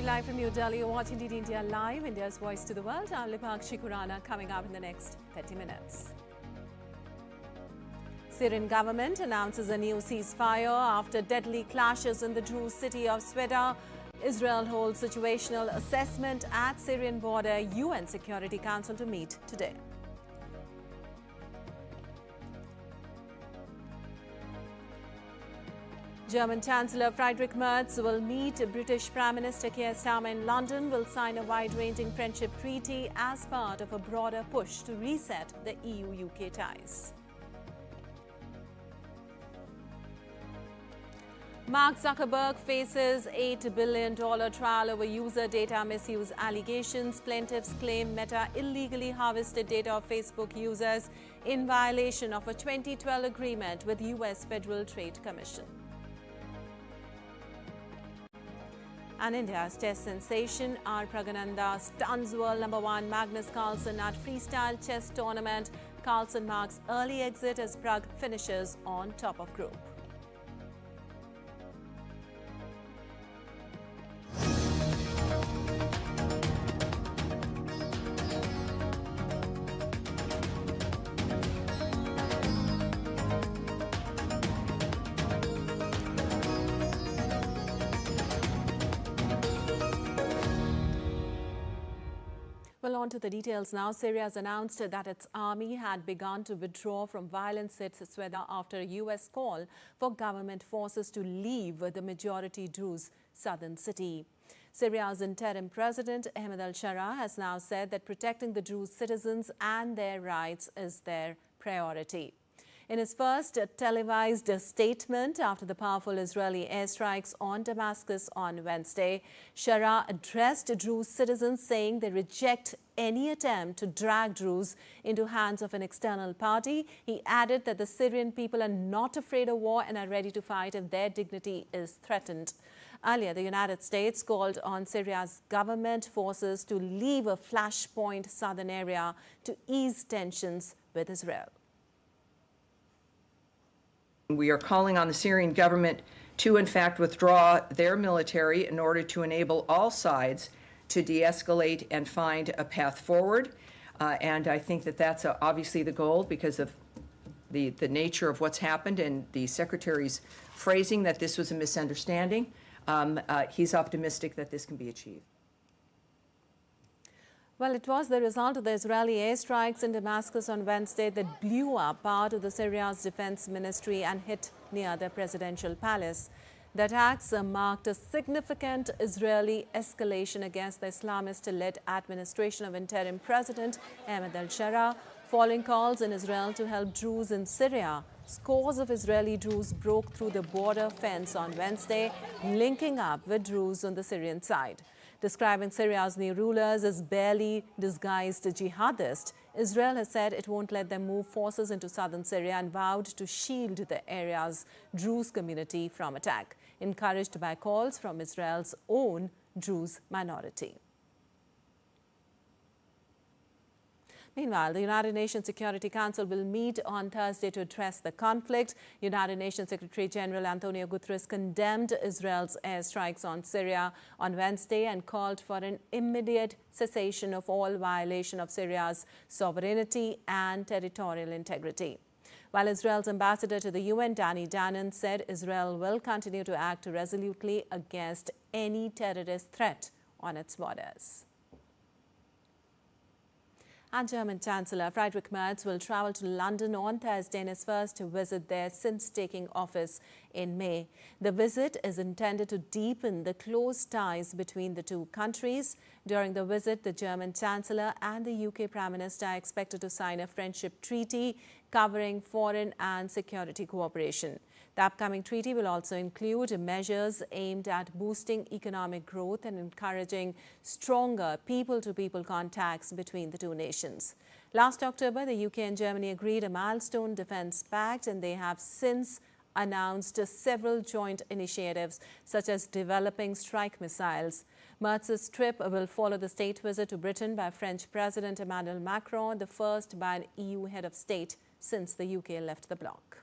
Live from New Delhi, you're watching DD India Live, India's voice to the world. I'm Lipakshi Khurana, coming up in the next 30 minutes. Syrian government announces a new ceasefire after deadly clashes in the Druze city of Sweda. Israel holds situational assessment at Syrian border. UN Security Council to meet today. German Chancellor Friedrich Merz will meet British Prime Minister Keir Starmer in London, will sign a wide-ranging friendship treaty as part of a broader push to reset the EU-UK ties. Mark Zuckerberg faces $8 billion trial over user data misuse allegations. Plaintiffs claim Meta illegally harvested data of Facebook users in violation of a 2012 agreement with US Federal Trade Commission. And India's test sensation, Praggnanandhaa stuns world #1 Magnus Carlsen at Freestyle chess tournament. Carlsen marks early exit as Pragg finishes on top of group. Well, on to the details now. Syria has announced that its army had begun to withdraw from violence at Sweda after a U.S. call for government forces to leave the majority Druze southern city. Syria's interim president, Ahmed al-Shara, has now said that protecting the Druze citizens and their rights is their priority. In his first televised statement after the powerful Israeli airstrikes on Damascus on Wednesday, Shara addressed Druze citizens, saying they reject any attempt to drag Druze into hands of an external party. He added that the Syrian people are not afraid of war and are ready to fight if their dignity is threatened. Earlier, the United States called on Syria's government forces to leave a flashpoint southern area to ease tensions with Israel. We are calling on the Syrian government to, in fact, withdraw their military in order to enable all sides to de-escalate and find a path forward. And I think that that's obviously the goal because of the nature of what's happened and the Secretary's phrasing that this was a misunderstanding. He's optimistic that this can be achieved. Well, it was the result of the Israeli airstrikes in Damascus on Wednesday that blew up part of the Syria's defense ministry and hit near the presidential palace. The attacks marked a significant Israeli escalation against the Islamist-led administration of interim President Ahmed al-Shara, following calls in Israel to help Druze in Syria. Scores of Israeli Druze broke through the border fence on Wednesday, linking up with Druze on the Syrian side. Describing Syria's new rulers as barely disguised jihadists, Israel has said it won't let them move forces into southern Syria and vowed to shield the area's Druze community from attack, encouraged by calls from Israel's own Druze minority. Meanwhile, the United Nations Security Council will meet on Thursday to address the conflict. United Nations Secretary General Antonio Guterres condemned Israel's airstrikes on Syria on Wednesday and called for an immediate cessation of all violation of Syria's sovereignty and territorial integrity. While Israel's ambassador to the UN, Danny Danon, said Israel will continue to act resolutely against any terrorist threat on its borders. And German Chancellor Friedrich Merz will travel to London on Thursday in his first visit there since taking office in May. The visit is intended to deepen the close ties between the two countries. During the visit, the German Chancellor and the UK Prime Minister are expected to sign a friendship treaty covering foreign and security cooperation. The upcoming treaty will also include measures aimed at boosting economic growth and encouraging stronger people-to-people contacts between the two nations. Last October, the UK and Germany agreed a milestone defense pact, and they have since announced several joint initiatives, such as developing strike missiles. Merz's trip will follow the state visit to Britain by French President Emmanuel Macron, the first by an EU head of state since the UK left the bloc.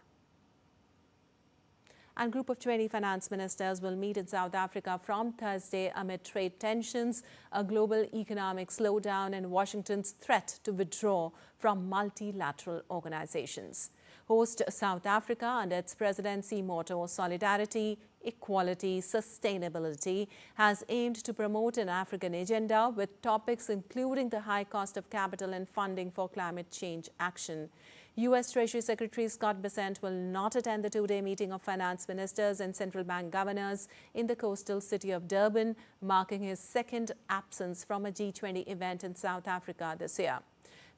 And a group of 20 finance ministers will meet in South Africa from Thursday amid trade tensions, a global economic slowdown, and Washington's threat to withdraw from multilateral organizations. Host South Africa, under its presidency motto Solidarity, Equality, Sustainability, has aimed to promote an African agenda with topics including the high cost of capital and funding for climate change action. U.S. Treasury Secretary Scott Bessent will not attend the two-day meeting of finance ministers and central bank governors in the coastal city of Durban, marking his second absence from a G20 event in South Africa this year.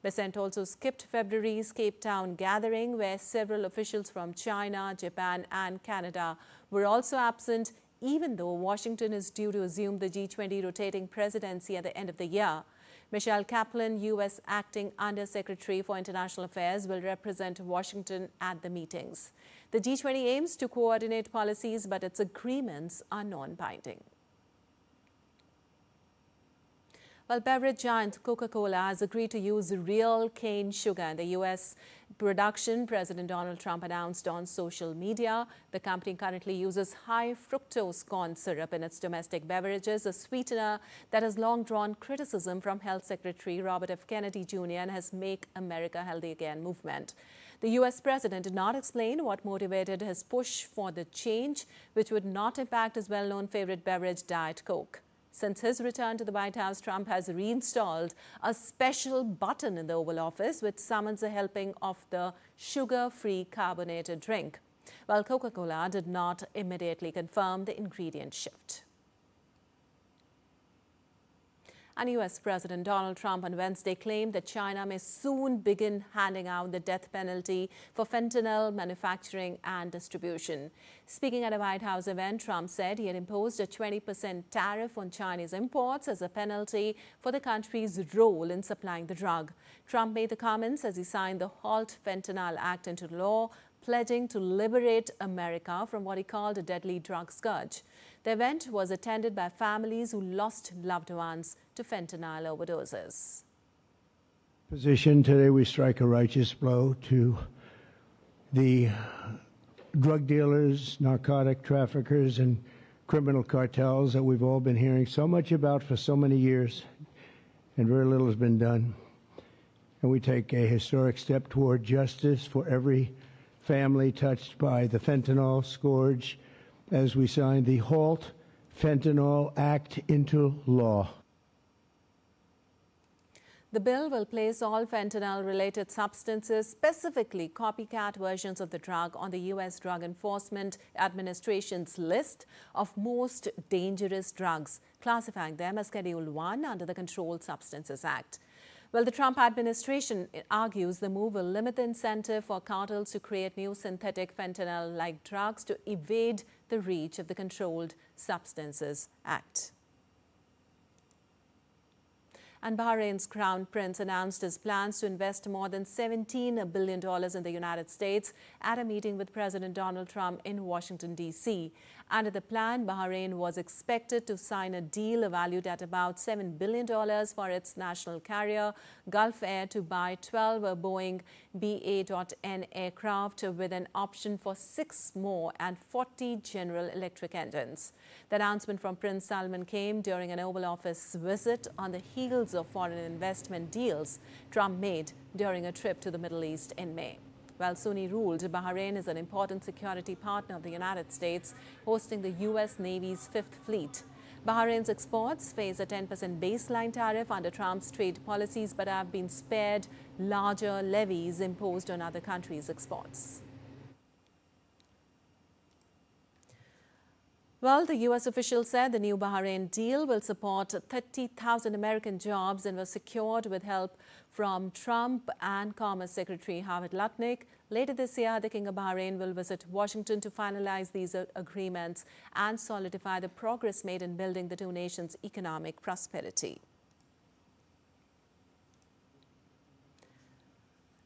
Bessent also skipped February's Cape Town gathering, where several officials from China, Japan and Canada were also absent, even though Washington is due to assume the G20 rotating presidency at the end of the year. Michelle Kaplan, U.S. Acting Under-Secretary for International Affairs, will represent Washington at the meetings. The G20 aims to coordinate policies, but its agreements are non-binding. Well, beverage giant Coca-Cola has agreed to use real cane sugar in the U.S. production. President Donald Trump announced on social media. The company currently uses high fructose corn syrup in its domestic beverages, a sweetener that has long drawn criticism from Health Secretary Robert F. Kennedy Jr. and his Make America Healthy Again movement. The U.S. president did not explain what motivated his push for the change, which would not impact his well-known favorite beverage, Diet Coke. Since his return to the White House, Trump has reinstalled a special button in the Oval Office which summons a helping of the sugar-free carbonated drink. While Coca-Cola did not immediately confirm the ingredient shift. And U.S. President Donald Trump on Wednesday claimed that China may soon begin handing out the death penalty for fentanyl manufacturing and distribution. Speaking at a White House event, Trump said he had imposed a 20% tariff on Chinese imports as a penalty for the country's role in supplying the drug. Trump made the comments as he signed the Halt Fentanyl Act into law, pledging to liberate America from what he called a deadly drug scourge. The event was attended by families who lost loved ones to fentanyl overdoses. Position today, we strike a righteous blow to the drug dealers, narcotic traffickers, and criminal cartels that we've all been hearing so much about for so many years, and very little has been done. And we take a historic step toward justice for every family touched by the fentanyl scourge as we sign the Halt Fentanyl Act into law. The bill will place all fentanyl-related substances, specifically copycat versions of the drug, on the U.S. Drug Enforcement Administration's list of most dangerous drugs, classifying them as Schedule 1 under the Controlled Substances Act. Well, the Trump administration argues the move will limit the incentive for cartels to create new synthetic fentanyl-like drugs to evade the reach of the Controlled Substances Act. And Bahrain's Crown Prince announced his plans to invest more than $17 billion in the United States at a meeting with President Donald Trump in Washington, D.C. Under the plan, Bahrain was expected to sign a deal valued at about $7 billion for its national carrier, Gulf Air, to buy 12 Boeing BA.N aircraft with an option for 6 more and 40 General Electric engines. The announcement from Prince Salman came during an Oval Office visit on the heels of foreign investment deals Trump made during a trip to the Middle East in May. While Sunni-ruled, Bahrain is an important security partner of the United States, hosting the U.S. Navy's 5th Fleet. Bahrain's exports face a 10% baseline tariff under Trump's trade policies, but have been spared larger levies imposed on other countries' exports. Well, the U.S. official said the new Bahrain deal will support 30,000 American jobs and was secured with help from Trump and Commerce Secretary Howard Lutnick. Later this year, the King of Bahrain will visit Washington to finalize these agreements and solidify the progress made in building the two nations' economic prosperity.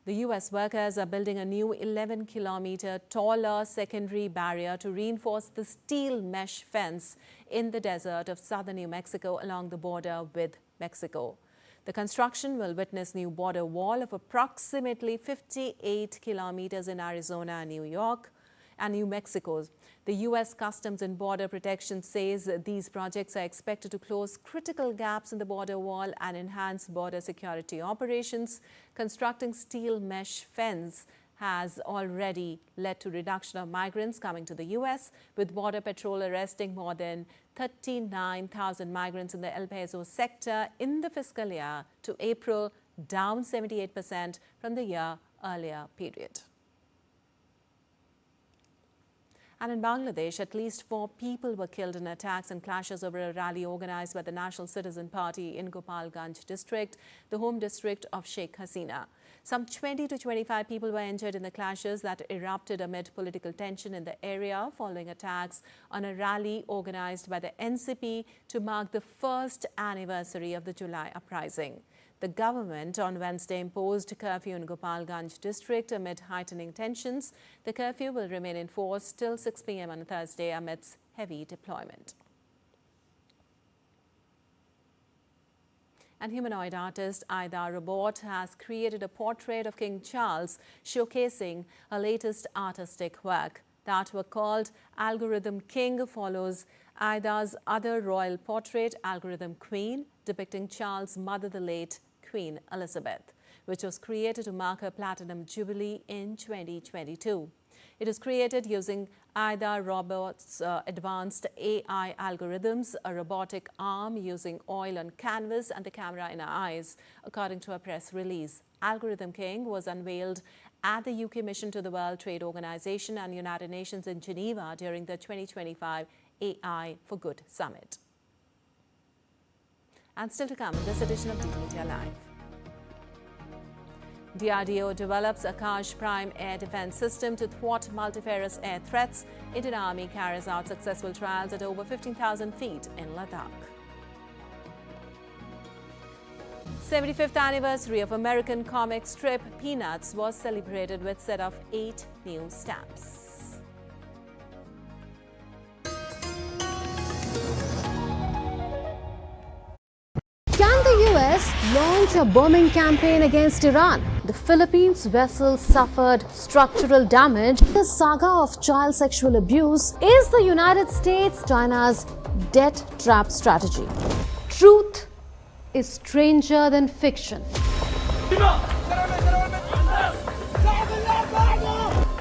The U.S. workers are building a new 11-kilometer taller secondary barrier to reinforce the steel mesh fence in the desert of southern New Mexico along the border with Mexico. The construction will witness new border wall of approximately 58 kilometers in Arizona and New York. and New Mexico. The U.S. Customs and Border Protection says these projects are expected to close critical gaps in the border wall and enhance border security operations. Constructing steel mesh fence has already led to reduction of migrants coming to the U.S., with Border Patrol arresting more than 39,000 migrants in the El Paso sector in the fiscal year to April, down 78% from the year earlier period. And in Bangladesh, at least 4 people were killed in attacks and clashes over a rally organized by the National Citizen Party in Gopalganj district, the home district of Sheikh Hasina. Some 20 to 25 people were injured in the clashes that erupted amid political tension in the area following attacks on a rally organized by the NCP to mark the first anniversary of the July uprising. The government on Wednesday imposed a curfew in Gopalganj district amid heightening tensions. The curfew will remain in force till 6 p.m. on Thursday amidst heavy deployment. And humanoid artist Aida Robot has created a portrait of King Charles, showcasing her latest artistic work. The artwork, called Algorithm King, follows Aida's other royal portrait, Algorithm Queen, depicting Charles' mother, the late Queen Elizabeth, which was created to mark her Platinum Jubilee in 2022. It is created using Aida Robot's advanced AI algorithms, a robotic arm using oil on canvas and the camera in her eyes, according to a press release. Algorithm King was unveiled at the UK mission to the World Trade Organization and United Nations in Geneva during the 2025 AI for Good Summit. And still to come in this edition of DD India Live. DRDO develops Akash Prime air defense system to thwart multifarious air threats. Indian Army carries out successful trials at over 15,000 feet in Ladakh. 75th anniversary of American comic strip Peanuts was celebrated with set of 8 new stamps. Can the US launch a bombing campaign against Iran? The Philippines vessel suffered structural damage. The saga of child sexual abuse. Is the United States China's debt trap strategy? Truth is stranger than fiction.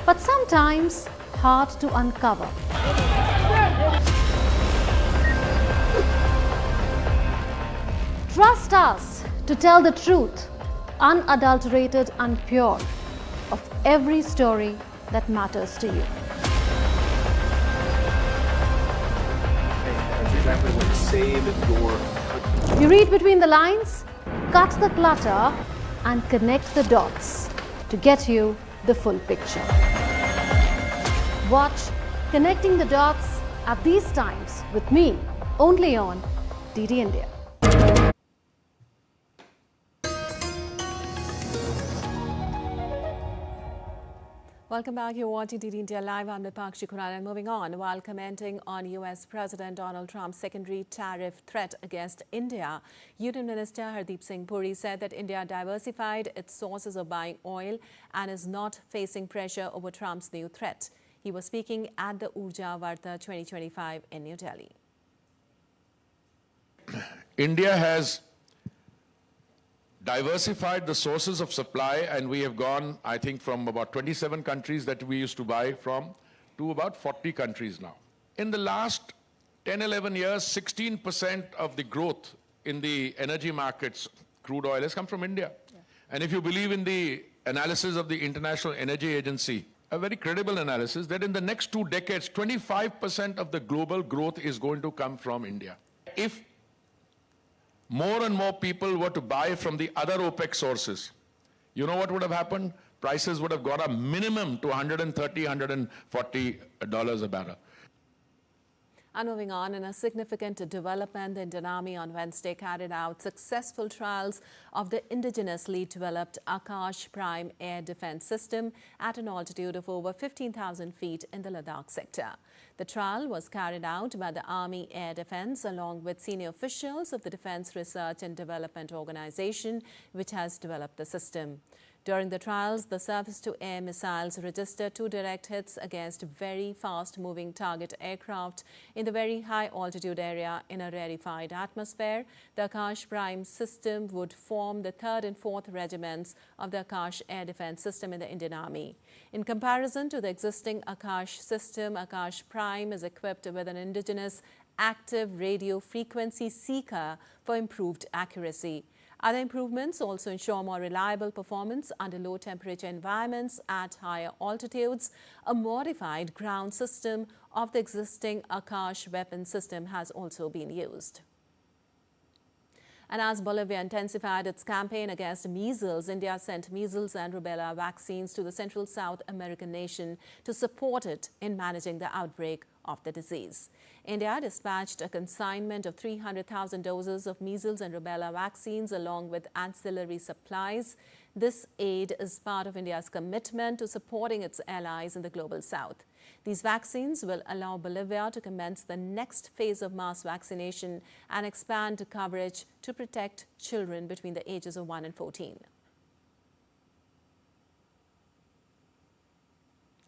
But sometimes hard to uncover. Trust us to tell the truth, unadulterated and pure, of every story that matters to you. That's exactly what save your. You read between the lines, cut the clutter, and connect the dots to get you the full picture. Watch Connecting the Dots at these times with me, only on DD India. Welcome back. You're watching DD India Live. I'm Nipakshi Kuran. And moving on, while commenting on US President Donald Trump's secondary tariff threat against India, Union Minister Hardeep Singh Puri said that India diversified its sources of buying oil and is not facing pressure over Trump's new threat. He was speaking at the Urja Varta 2025 in New Delhi. India has diversified the sources of supply, and we have gone, I think, from about 27 countries that we used to buy from to about 40 countries now. In the last 10, 11 years, 16% of the growth in the energy markets, crude oil, has come from India. Yeah. And if you believe in the analysis of the International Energy Agency, a very credible analysis, that in the next 2 decades, 25% of the global growth is going to come from India. If more and more people were to buy from the other OPEC sources, you know what would have happened? Prices would have gone up minimum to $130, $140 a barrel. And moving on, in a significant development, the Indian Army on Wednesday carried out successful trials of the indigenously developed Akash Prime air defense system at an altitude of over 15,000 feet in the Ladakh sector. The trial was carried out by the Army Air Defense along with senior officials of the Defense Research and Development Organization, which has developed the system. During the trials, the surface-to-air missiles registered 2 direct hits against very fast-moving target aircraft in the very high-altitude area in a rarefied atmosphere. The Akash Prime system would form the 3rd and 4th regiments of the Akash Air Defense System in the Indian Army. In comparison to the existing Akash system, Akash Prime is equipped with an indigenous active radio frequency seeker for improved accuracy. Other improvements also ensure more reliable performance under low temperature environments at higher altitudes. A modified ground system of the existing Akash weapon system has also been used. And as Bolivia intensified its campaign against measles, India sent measles and rubella vaccines to the Central South American nation to support it in managing the outbreak of the disease. India dispatched a consignment of 300,000 doses of measles and rubella vaccines along with ancillary supplies. This aid is part of India's commitment to supporting its allies in the global south. These vaccines will allow Bolivia to commence the next phase of mass vaccination and expand coverage to protect children between the ages of 1 and 14.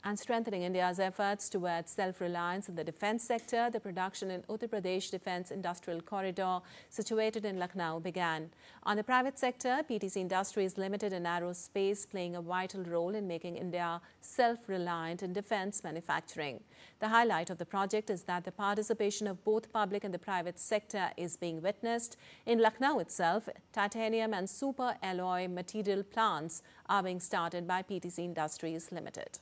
And strengthening India's efforts towards self-reliance in the defense sector, the production in Uttar Pradesh Defense Industrial Corridor, situated in Lucknow, began. On the private sector, PTC Industries Limited and Aerospace playing a vital role in making India self-reliant in defense manufacturing. The highlight of the project is that the participation of both public and the private sector is being witnessed. In Lucknow itself, titanium and super alloy material plants are being started by PTC Industries Limited.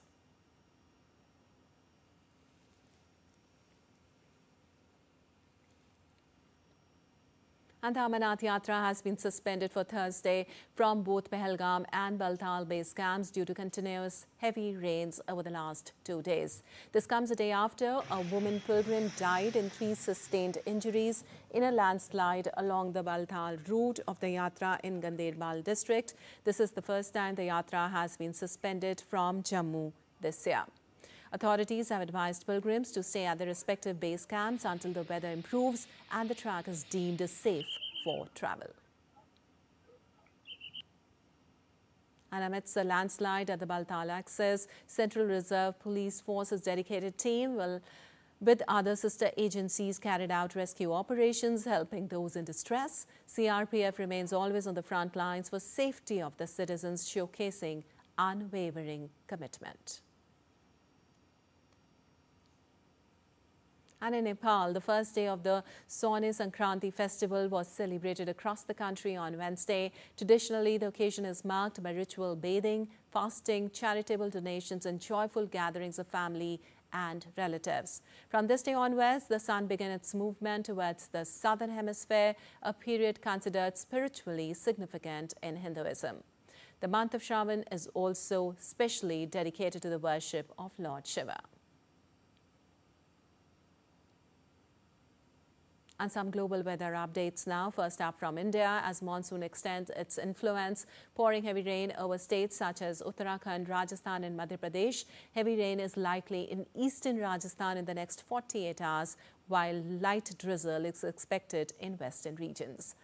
And the Amarnath Yatra has been suspended for Thursday from both Pahalgam and Baltal base camps due to continuous heavy rains over the last 2 days. This comes a day after a woman pilgrim died and 3 sustained injuries in a landslide along the Baltal route of the Yatra in Ganderbal district. This is the first time the Yatra has been suspended from Jammu this year. Authorities have advised pilgrims to stay at their respective base camps until the weather improves and the track is deemed safe for travel. And amidst the landslide at the Baltal axis, Central Reserve Police Force's dedicated team will, with other sister agencies, carried out rescue operations, helping those in distress. CRPF remains always on the front lines for safety of the citizens, showcasing unwavering commitment. And in Nepal, the first day of the Sauni Sankranti festival was celebrated across the country on Wednesday. Traditionally, the occasion is marked by ritual bathing, fasting, charitable donations and joyful gatherings of family and relatives. From this day onwards, the sun began its movement towards the southern hemisphere, a period considered spiritually significant in Hinduism. The month of Shravan is also specially dedicated to the worship of Lord Shiva. And some global weather updates now. First up from India, as monsoon extends its influence, pouring heavy rain over states such as Uttarakhand, Rajasthan and Madhya Pradesh. Heavy rain is likely in eastern Rajasthan in the next 48 hours, while light drizzle is expected in western regions.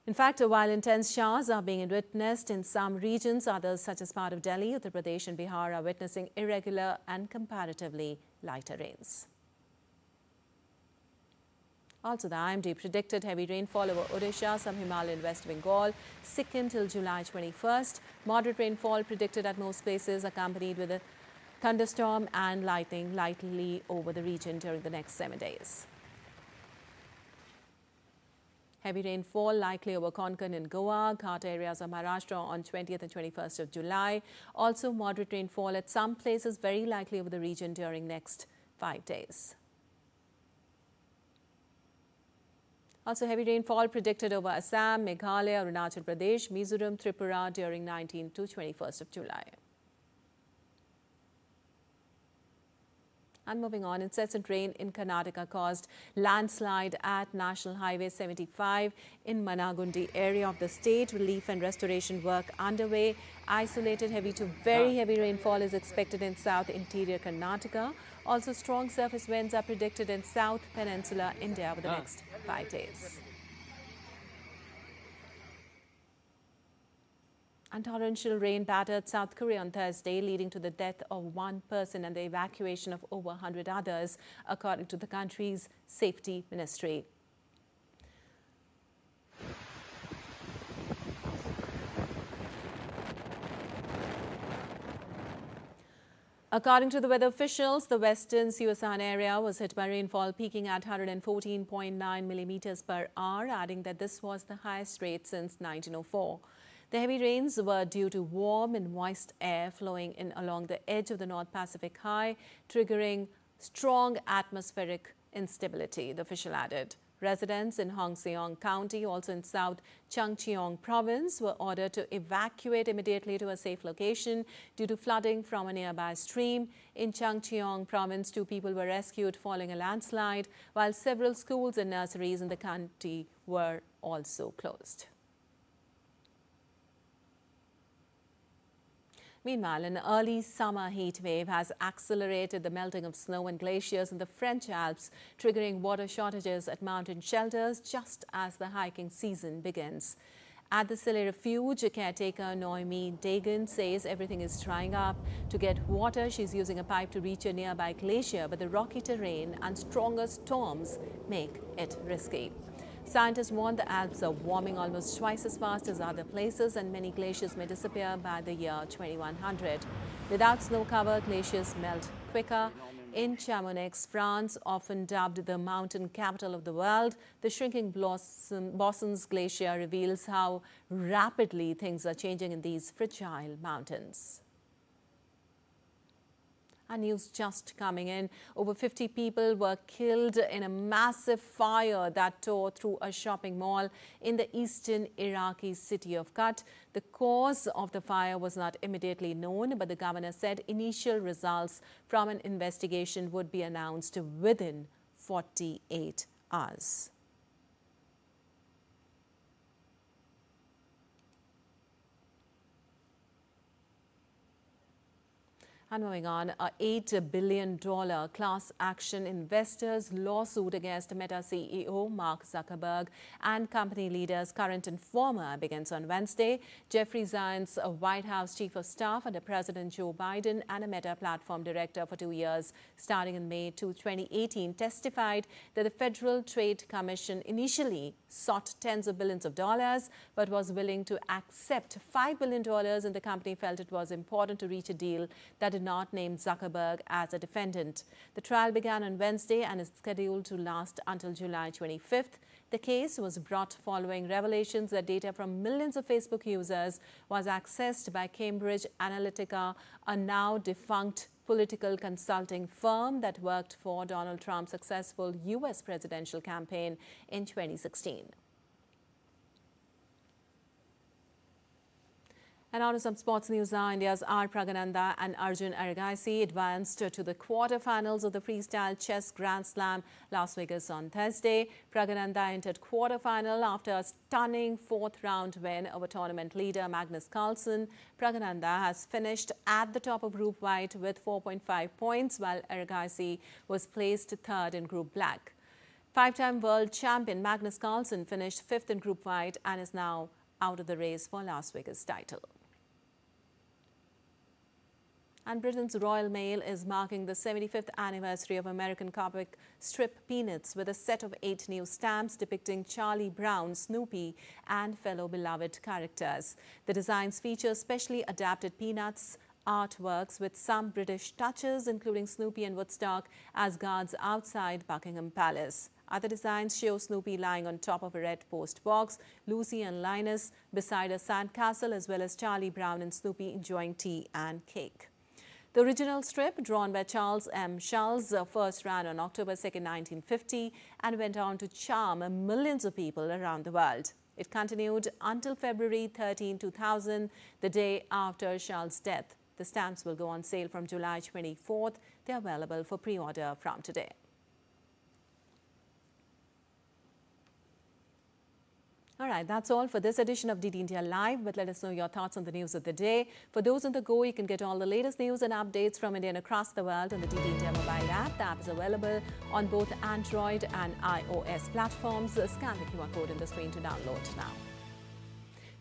In fact, while intense showers are being witnessed in some regions, others such as part of Delhi, Uttar Pradesh and Bihar are witnessing irregular and comparatively lighter rains. Also, the IMD predicted heavy rainfall over Odisha, some Himalayan West Bengal, Sikkim till July 21st. Moderate rainfall predicted at most places, accompanied with a thunderstorm and lightning lightly over the region during the next 7 days. Heavy rainfall likely over Konkan in Goa, Ghat areas of Maharashtra on 20th and 21st of July. Also, moderate rainfall at some places very likely over the region during next 5 days. Also, heavy rainfall predicted over Assam, Meghalaya, Arunachal Pradesh, Mizoram, Tripura during 19th to 21st of July. And moving on, incessant rain in Karnataka caused landslide at National Highway 75 in Managundi area of the state. Relief and restoration work underway. Isolated heavy to very heavy rainfall is expected in south interior Karnataka. Also, strong surface winds are predicted in South Peninsula India over the next 5 days. And torrential rain battered South Korea on Thursday, leading to the death of one person and the evacuation of over 100 others, according to the country's safety ministry. According to the weather officials, the western Syrian area was hit by rainfall peaking at 114.9 millimeters per hour, adding that this was the highest rate since 1904. The heavy rains were due to warm and moist air flowing in along the edge of the North Pacific High, triggering strong atmospheric instability, the official added. Residents in Hongseong County, also in South Chungcheong Province, were ordered to evacuate immediately to a safe location due to flooding from a nearby stream. In Chungcheong Province, 2 people were rescued following a landslide, while several schools and nurseries in the county were also closed. Meanwhile, an early summer heat wave has accelerated the melting of snow and glaciers in the French Alps, triggering water shortages at mountain shelters just as the hiking season begins. At the Sille Refuge, caretaker Noemi Dagan says everything is drying up. To get water, she's using a pipe to reach a nearby glacier, but the rocky terrain and stronger storms make it risky. Scientists warn the Alps are warming almost twice as fast as other places, and many glaciers may disappear by the year 2100. Without snow cover, glaciers melt quicker. In Chamonix, France, often dubbed the mountain capital of the world, the shrinking Bossons Glacier reveals how rapidly things are changing in these fragile mountains. Our news just coming in. Over 50 people were killed in a massive fire that tore through a shopping mall in the eastern Iraqi city of Kut. The cause of the fire was not immediately known, but the governor said initial results from an investigation would be announced within 48 hours. And moving on, a $8 billion class action investors lawsuit against Meta CEO Mark Zuckerberg and company leaders current and former begins on Wednesday. Jeffrey Zients, a White House chief of staff under President Joe Biden and a Meta platform director for 2 years, starting in May 2018, testified that the Federal Trade Commission initially sought tens of billions of dollars, but was willing to accept $5 billion, and the company felt it was important to reach a deal that did not name Zuckerberg as a defendant. The trial began on Wednesday and is scheduled to last until July 25th. The case was brought following revelations that data from millions of Facebook users was accessed by Cambridge Analytica, a now defunct political consulting firm that worked for Donald Trump's successful U.S. presidential campaign in 2016. And on to some sports news now. India's Praggnanandhaa and Arjun Ergaisi advanced to the quarterfinals of the Freestyle Chess Grand Slam Las Vegas on Thursday. Praggnanandhaa entered quarterfinal after a stunning 4th-round win over tournament leader Magnus Carlsen. Praggnanandhaa has finished at the top of Group White with 4.5 points, while Ergaisi was placed 3rd in Group Black. 5-time world champion Magnus Carlsen finished 5th in Group White and is now out of the race for Las Vegas title. And Britain's Royal Mail is marking the 75th anniversary of American comic strip Peanuts with a set of 8 new stamps depicting Charlie Brown, Snoopy and fellow beloved characters. The designs feature specially adapted Peanuts artworks with some British touches, including Snoopy and Woodstock as guards outside Buckingham Palace. Other designs show Snoopy lying on top of a red post box, Lucy and Linus beside a sandcastle, as well as Charlie Brown and Snoopy enjoying tea and cake. The original strip, drawn by Charles M. Schulz, first ran on October 2, 1950 and went on to charm millions of people around the world. It continued until February 13, 2000, the day after Schulz's death. The stamps will go on sale from July 24th. They are available for pre-order from today. All right, that's all for this edition of DD India Live, but let us know your thoughts on the news of the day. For those on the go, you can get all the latest news and updates from India and across the world on the DD India mobile app. The app is available on both Android and iOS platforms. Scan the QR code on the screen to download now.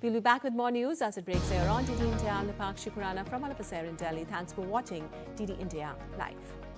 We'll be back with more news as it breaks here on DD India. I'm Napak Shukurana from all of us here in Delhi. Thanks for watching DD India Live.